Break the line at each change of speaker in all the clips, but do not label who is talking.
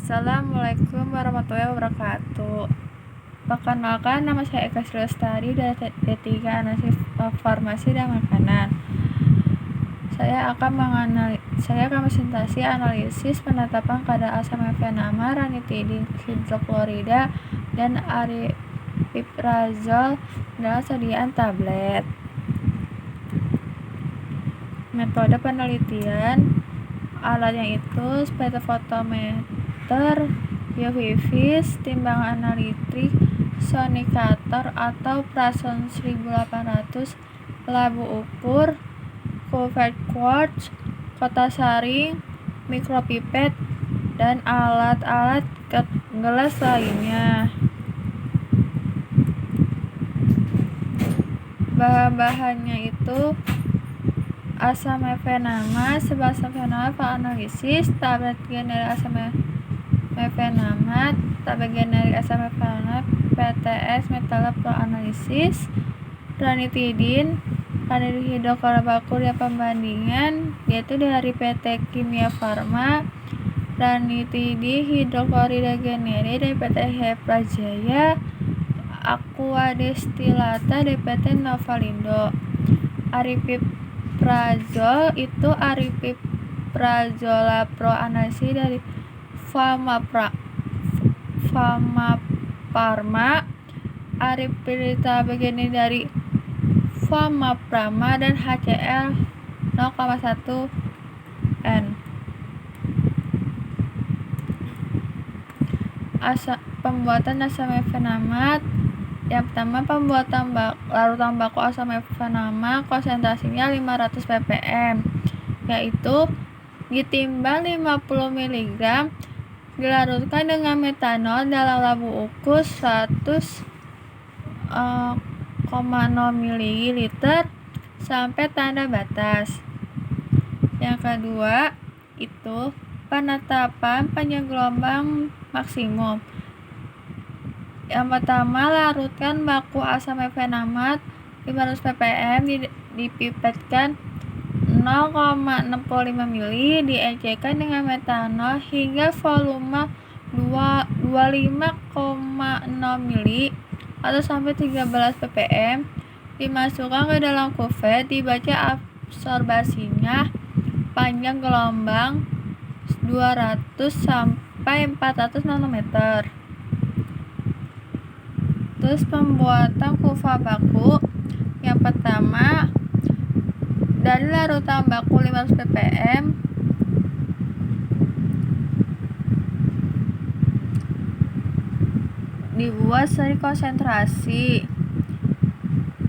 Assalamualaikum warahmatullahi wabarakatuh. Perkenalkan, nama saya Eka Sri Lestari dari D3 Analisis Farmasi dan Makanan. Saya akan presentasi analisis penetapan kadar asam mefenama, ranitidin hidroklorida, dan aripiprazol dalam sediaan tablet. Metode penelitian alatnya itu spektrofotometer, biovivis, timbangan analitrik, sonikator atau Prason 1800, labu ukur, cuvette quartz, kotak saring, mikropipet, dan alat-alat gelas lainnya. Bahan-bahannya itu asam mefenama, sebuah asam mefenama analisis, tablet generik asam mefenama, tablet generik asam mefenama, PTS metode proanalisis, ranitidin hidroklorida baku yang pembandingan yaitu dari PT Kimia Farma, ranitidin hidroklorida generik dari PT Hepra Jaya, aqua destilata dari PT Novalindo. Aripiprazol itu aripiprazol proanalisis dari Pharma, aripiprazol begini dari Pharma dan HCl 0,1 N. Pembuatan asam mefenama. Yang pertama, pembuatan larutan baku asam mefenama konsentrasinya 500 ppm, yaitu ditimbang 50 mg, dilarutkan dengan metanol dalam labu ukur 100,0 ml sampai tanda batas. Yang kedua itu penetapan panjang gelombang maksimum. Yang pertama, larutkan baku asam mefenama 500 ppm, dipipetkan 0,65 ml, diencerkan dengan metanol hingga volume 25,0 ml atau sampai 13 ppm, dimasukkan ke dalam cuvette, dibaca absorbasinya panjang gelombang 200 sampai 400 nanometer. Terus pembuatan kuva baku. Yang pertama, dari larutan baku 500 ppm dibuat seri konsentrasi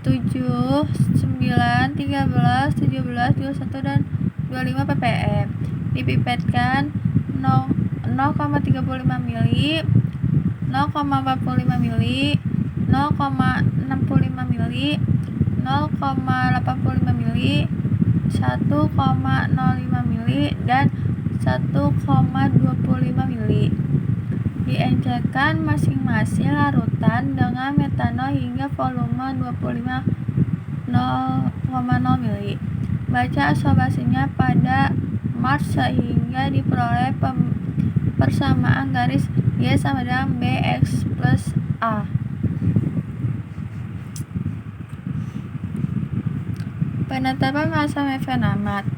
7, 9, 13, 17, 21, dan 25 ppm, dipipetkan 0,35 ml, 0,45 ml, 0,65 ml, 0,85 ml, 1,05 ml, dan 1,25 ml. Diencerkan masing-masing larutan dengan metanol hingga volume 25,0 ml. Baca absorbasinya pada Mars sehingga diperoleh persamaan garis Y sama dengan BX plus A. Penetapan asam mefenama.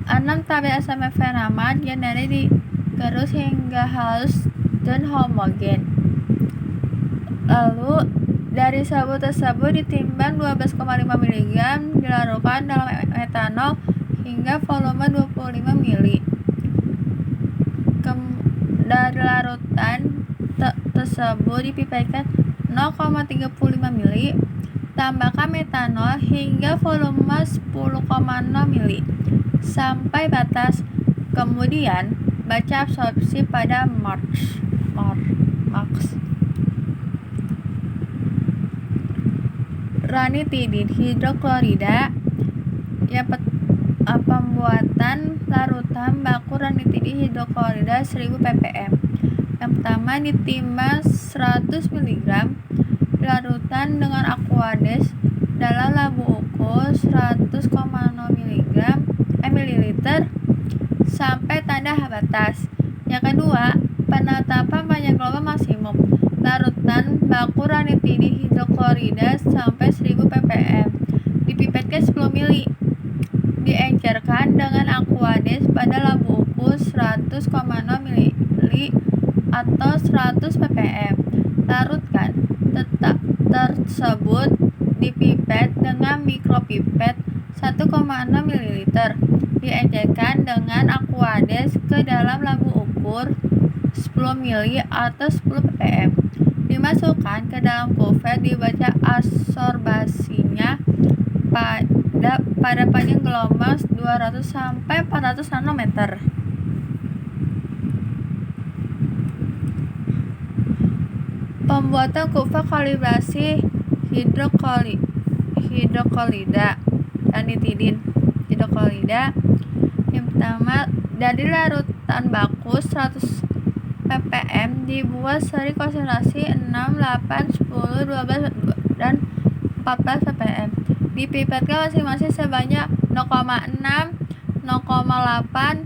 6 tablet asam mefenama generik digerus hingga halus dan homogen. Lalu dari sabu tersebut ditimbang 12,5 mg, dilarutkan dalam metanol hingga volume 25 ml. Dari larutan tersebut dipipetkan 0,35 ml, tambahkan metanol hingga volume 10,0 ml sampai batas. Kemudian baca absorpsi pada Max. Ranitidin hidroklorida. Pembuatan larutan baku ranitidin hidroklorida 1000 ppm. Yang pertama, ditimbang 100 mg, dilarutkan dengan aquades dalam labu ukur 100,0 ml sampai tanda batas. Yang kedua, Penetapan panjang gelombang maksimum. Larutan baku ranitidin hidroklorida sampai 1000 ppm. Dipipetkan 10 ml. Diencerkan dengan Aquades pada labu ukur 100,0 ml atau 100 ppm. Larutkan tersebut dipipet dengan mikropipet 1,6 ml. Diencerkan dengan Aquades ke dalam labu ukur 10 ml atau 10 ppm. Dimasukkan ke dalam kuver, dibaca absorbasinya pada panjang gelombang 200 sampai 400 nanometer. Pembuatan kuver kalibrasi hidroklorida ranitidin hidroklorida. Yang pertama, dari larutan baku 100 ppm dibuat seri konsentrasi 6, 8, 10, 12, dan 14 ppm. Dipipetkan masing-masing sebanyak 0,6, 0,8, 1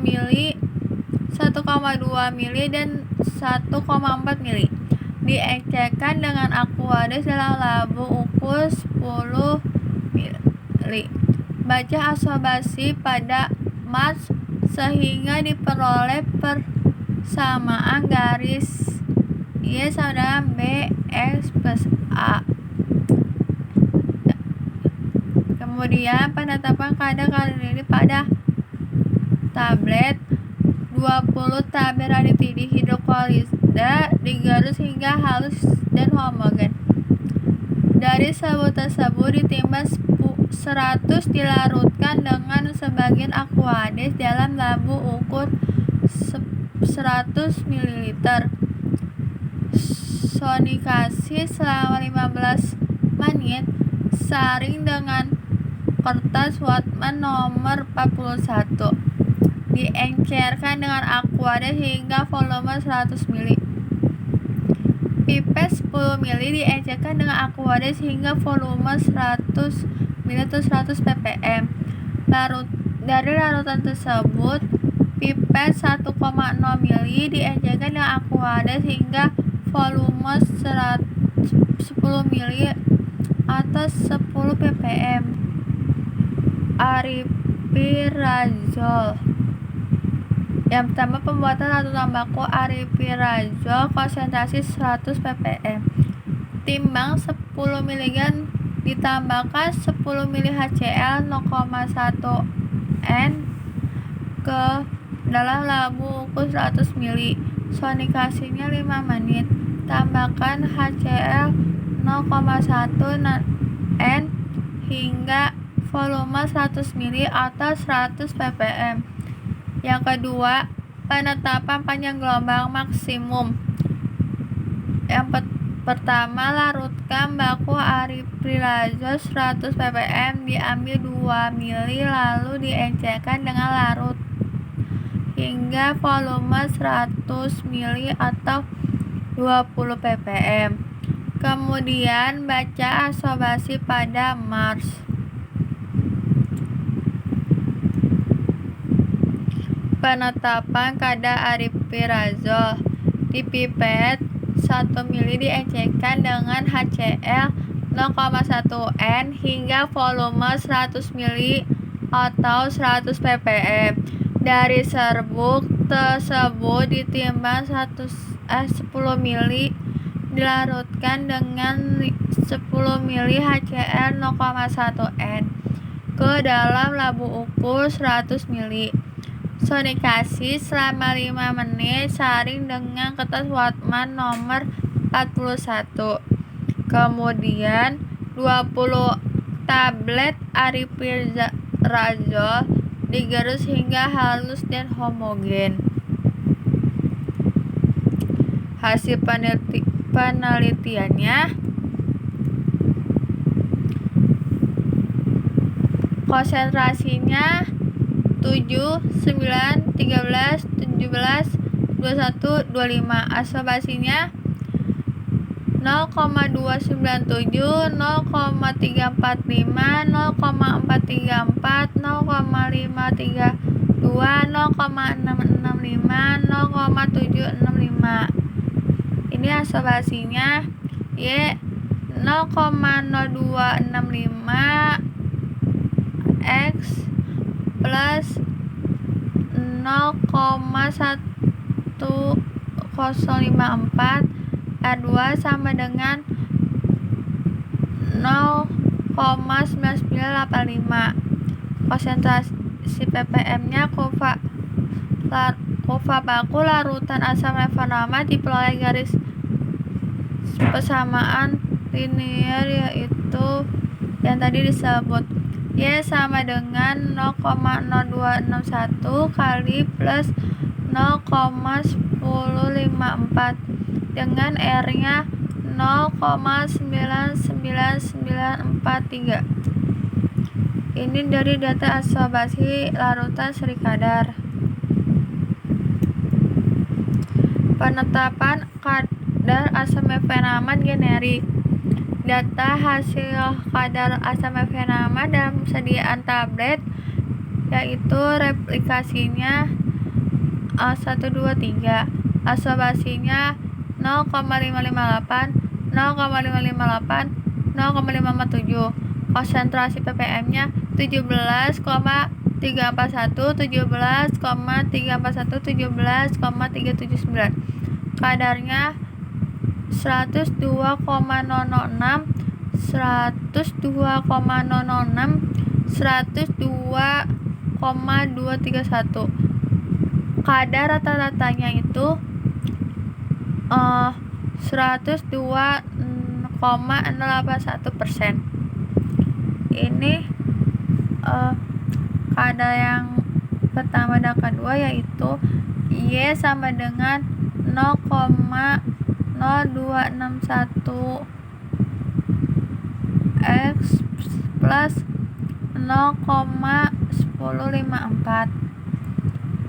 mili, 1,2 mili, dan 1,4 mili. Diencerkan dengan Aquades dalam labu ukur 10 mili. Baca absorbasi pada Mars sehingga diperoleh persamaan garis Y sama dengan BX plus A. Kemudian penetapan kadar kalori pada tablet. 20 tablet ranitidin hidroklorida digerus hingga halus dan homogen. Dari sabut tersebut ditimbang 100, dilarutkan dengan sebagian Aquades dalam labu ukur 100 ml. Sonikasi selama 15 menit. Saring dengan kertas Whatman nomor 41. Diencerkan dengan Aquades hingga volume 100 ml. Pipet 10 ml diencerkan dengan Aquades hingga volume 100 ml atau 100 ppm. Dari larutan tersebut, pipet 1,0 ml diencerkan dengan Aquades hingga volume 10 ml atau 10 ppm. Aripiprazol. Yang pertama, pembuatan larutan baku aripiprazol konsentrasi 100 ppm. Timbang 10 mg, ditambahkan 10 ml HCl 0,1 N ke dalam labu ukur 100 ml. Sonikasinya 5 menit. Tambahkan HCl 0,1 N hingga volume 100 ml atau 100 ppm. Yang kedua, penetapan panjang gelombang maksimum. Yang pertama, larutkan baku aripiprazol 100 ppm, diambil 2 ml lalu diencerkan dengan larut hingga volume 100 ml atau 20 ppm. Kemudian baca absorbasi pada Mars. Penetapan kadar aripiprazol. Dipipet 1 ml diencerkan dengan HCl 0,1 N hingga volume 100 ml atau 100 ppm. Dari serbuk tersebut ditimbang 10 ml, dilarutkan dengan 10 ml HCl 0,1 N ke dalam labu ukur 100 ml. Sonikasi selama 5 menit. Saring dengan kertas Whatman nomor 41. Kemudian 20 tablet aripiprazol digerus hingga halus dan homogen. Hasil penelitiannya, konsentrasinya 7, 9, 13, 17, 21, 25. Absorbasinya 0,297, 0,345, 0,434, 0,532, 2 0,665 0,765. Ini asobasinya Y 0,0265 X plus 0,1054 R2 sama dengan 0,9985. Konsentrasi ppm-nya kufa baku larutan asam efanolamat diperoleh garis persamaan linear, yaitu yang tadi disebut. Y sama dengan 0,0261 kali plus 0,1054 dengan R-nya 0,99943. Ini dari data asobasi larutan seri kadar. Penetapan kadar asam mefenamat generik. Data hasil kadar asam mefenamat dalam sediaan tablet, yaitu replikasinya 123, asobasinya 0,558, 0,558, 0,547. Konsentrasi ppm-nya 17,341, 17,341, 17,379. Kadarnya 102,006, 102,006, 102,231. Kadar rata-ratanya itu 102,081%. Ini kadar yang pertama dan kedua, yaitu Y sama dengan 0,0261 X plus 0,1054.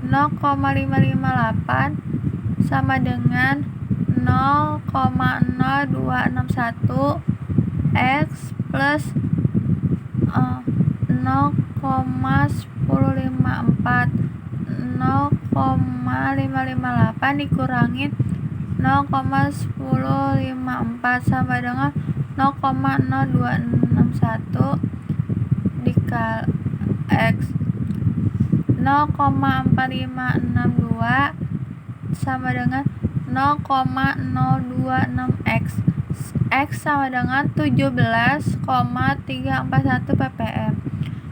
0,558 sama dengan 0,0261 X plus 0,1054. 0,558 dikurangin 0,1054 sama dengan 0,0261 dikali X. 0,4562 sama dengan 0,026 X. X sama dengan 17,341 ppm.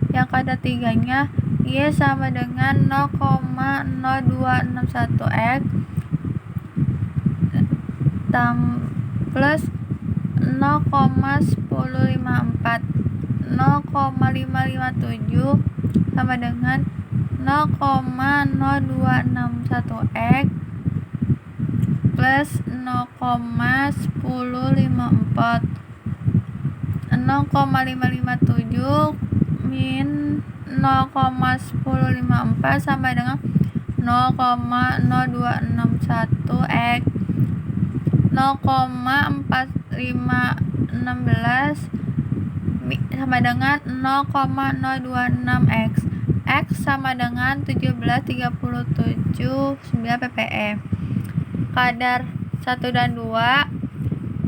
Yang kadar tiganya Y sama dengan 0,0261 X plus 0,1054. 0,557 sama dengan 0,0261 X plus 0,1054. 0,557 min 0,1054 sama dengan 0,0261 X. 0,4516 sama dengan 0,026 X. X sama dengan 17,379 ppm. Kadar 1 dan 2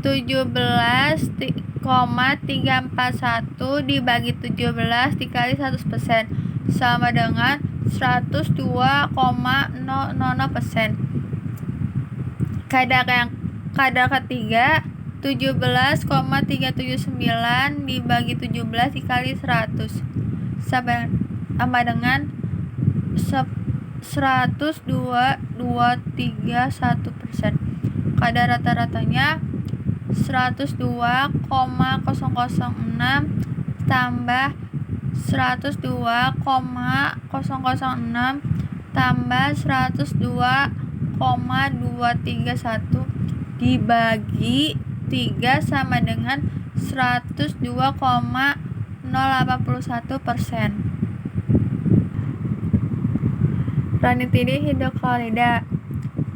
17,341 dibagi 17 dikali 100% sama dengan 102,00%. Kadar ketiga 17,379 dibagi 17 dikali 100 sama dengan 102,231%. Kadar rata-ratanya 102,006 tambah 102,006 tambah 102,231 dibagi 3 sama dengan 102,081%. Ranitidin hidroklorida.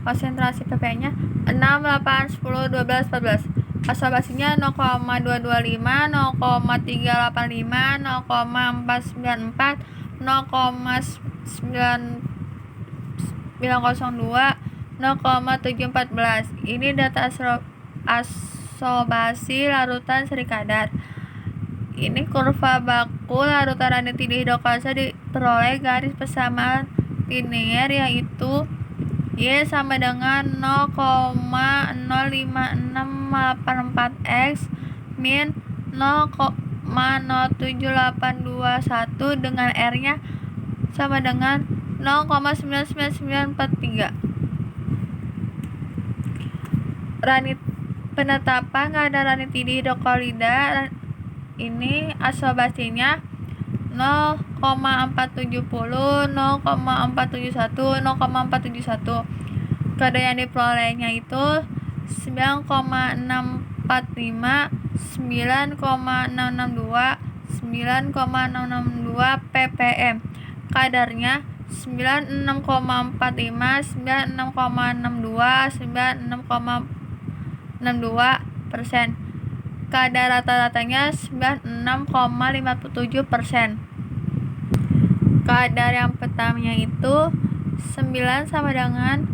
Konsentrasi ppm-nya 6, 8, 10, 12, 14. Asobasinya 0,225, 0,385, 0,494, 0,999, 902 0,714. Ini data asobasi larutan serikadar. Ini kurva baku larutan ranitidin hidroklosa diperoleh garis persamaan linear, yaitu Y sama dengan 0,05684 X min 0,07821 dengan R-nya sama dengan 0,99943. Penetapan kadar ranitidin hidroklorida ini asobasinya 0,470, 0,471, 0,471. Kadar yang diperolehnya itu 9,645, 9,662, 9,662 ppm. Kadarnya 96,45, 96,62, 96,62%. Kadar rata-ratanya 96,57%. Kadar yang pertamanya itu 9 sama dengan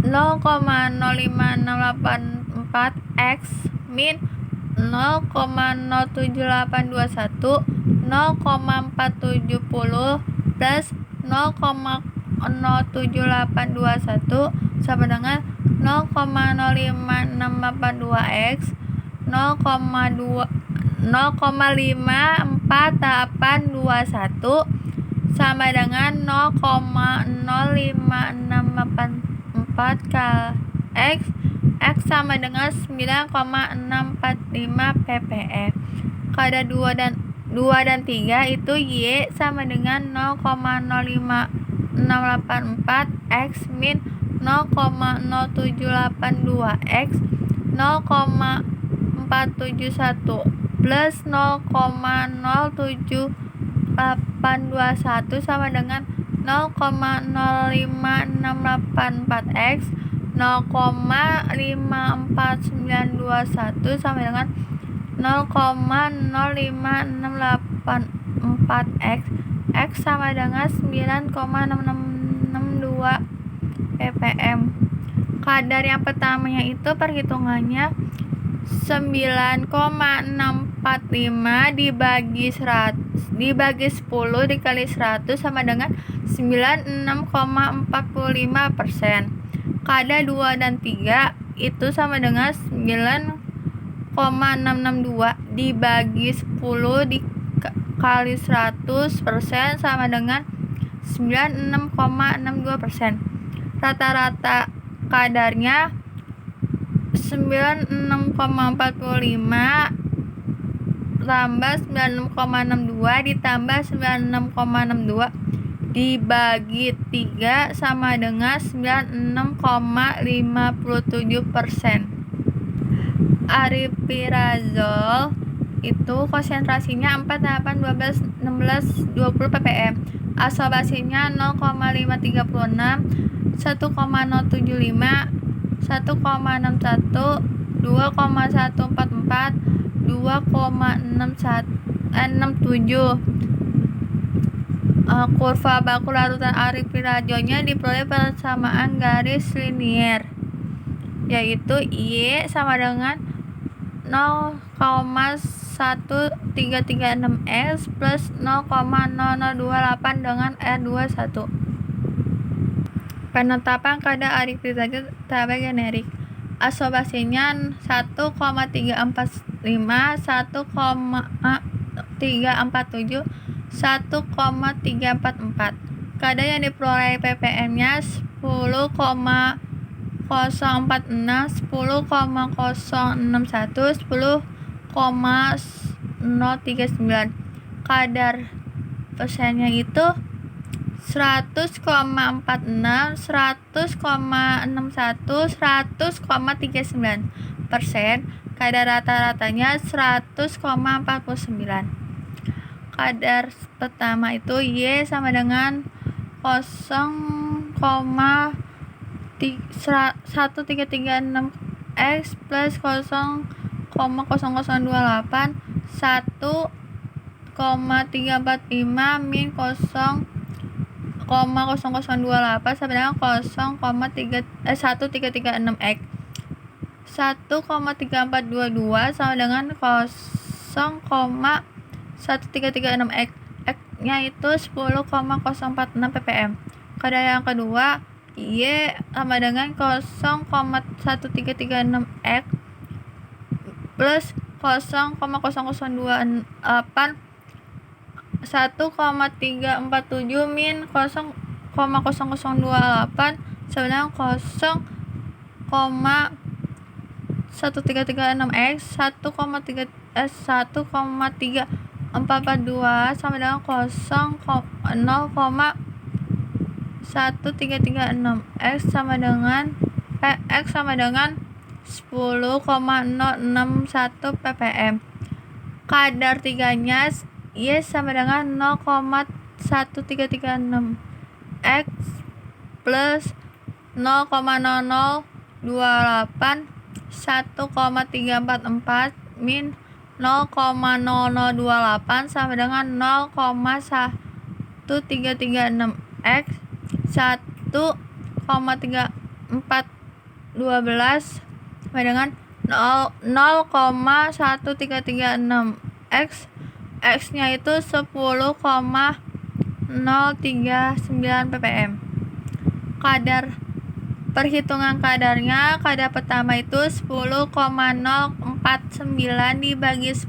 0,05684 X min 0,07821 0,470 plus 0,07821 sama dengan 0,05682 X 0,54821 sama dengan 0,05684 X sama dengan 9,645 ppm. Kadar 2 dan 3 itu Y sama dengan 0,05684 X min 0,0782 X 0,471 plus 0,07821 sama dengan 0,05684 X 0,54921 sama dengan 0,05684 X sama dengan 9,662 ppm. Kadar yang pertamanya itu perhitungannya 9,645 dibagi 10 dikali 100 sama dengan 96,45%. Kadar 2 dan 3 itu sama dengan 9,662 dibagi 10 dikali 100% sama dengan 96,62%. Rata-rata kadarnya 96,45 tambah 96,62 ditambah 96,62 dibagi 3 sama dengan 96,57%. Aripiprazol itu konsentrasinya 4, 8, 12, 16, 20 ppm. Asobasinya 0,536, 1,075, 1,61, 2,144, 2,67. Kurva baku larutan aripiprazolnya diperoleh persamaan garis linier, yaitu Y sama dengan 0,1336 X plus 0,0028 dengan R21. Penetapan kadar aripiprazol tabel generik. Asobasinya 1,345, 1,347, 1,344. Kadar yang diperoleh ppm-nya 10,046, 10,061, 10,039. Kadar persennya itu 100,46, 100,61, 100,39%. Kadar rata-ratanya 100,49. Kadar pertama itu Y sama dengan 0,1336 X plus 0,0028 1,345 min 0,0028 sama dengan 1,3426 X. 1,3422 sama dengan 0,1336 X. X-nya itu 10,046 ppm. Kadar yang kedua, Y sama dengan 0,1336 X plus 0,0028 1,347 min 0,0028 sama dengan 0,1336 X. 1,3442 sama dengan 0,1336 X sama dengan X sama dengan 10,061 ppm. Kadar tiganya Y sama dengan 0,1336 X plus 0,0028 1,344 min 0,0028 sama dengan 0,1336 X. 1,3412 sama dengan 0,1336 X. X-nya itu 10,039 ppm. Kadar perhitungan kadarnya, kadar pertama itu 10,049 dibagi 10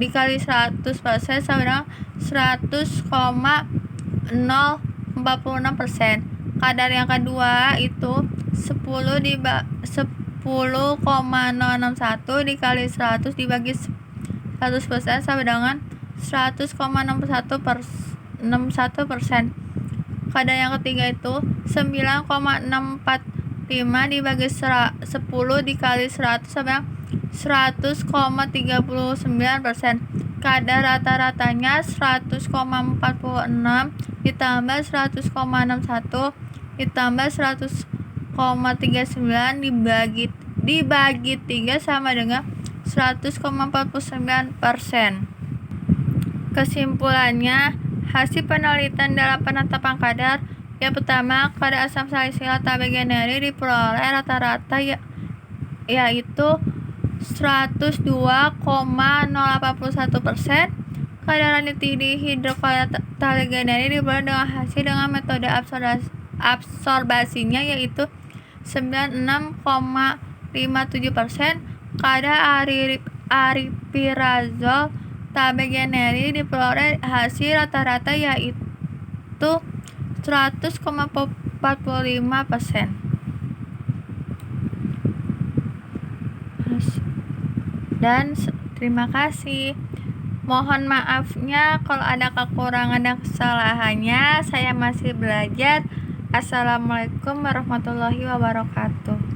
dikali 100% sama dengan 100,046%. Kadar yang kedua itu 10,061 dikali 100 dibagi 100% sama dengan 100,61%. Kadar yang ketiga itu 9,645 dibagi 10 dikali 100 sama dengan 100,39%. Kadar rata-ratanya 100,46 ditambah 100,61 ditambah 100,39 dibagi 3 sama dengan 100,49%. Kesimpulannya, hasil penelitian dalam penetapan kadar, yang pertama, kadar asam salisilat tabeganeri diperoleh rata-rata yaitu 102,081%. Kadar dihidrokolat tabeganeri diperoleh dengan hasil dengan metode absorbasinya yaitu 96,57%. Kadar aripiprazol tabeganeri diperoleh hasil rata-rata yaitu 100,45%. Dan terima kasih. Mohon maafnya kalau ada kekurangan dan kesalahannya. Saya masih belajar. Assalamualaikum warahmatullahi wabarakatuh.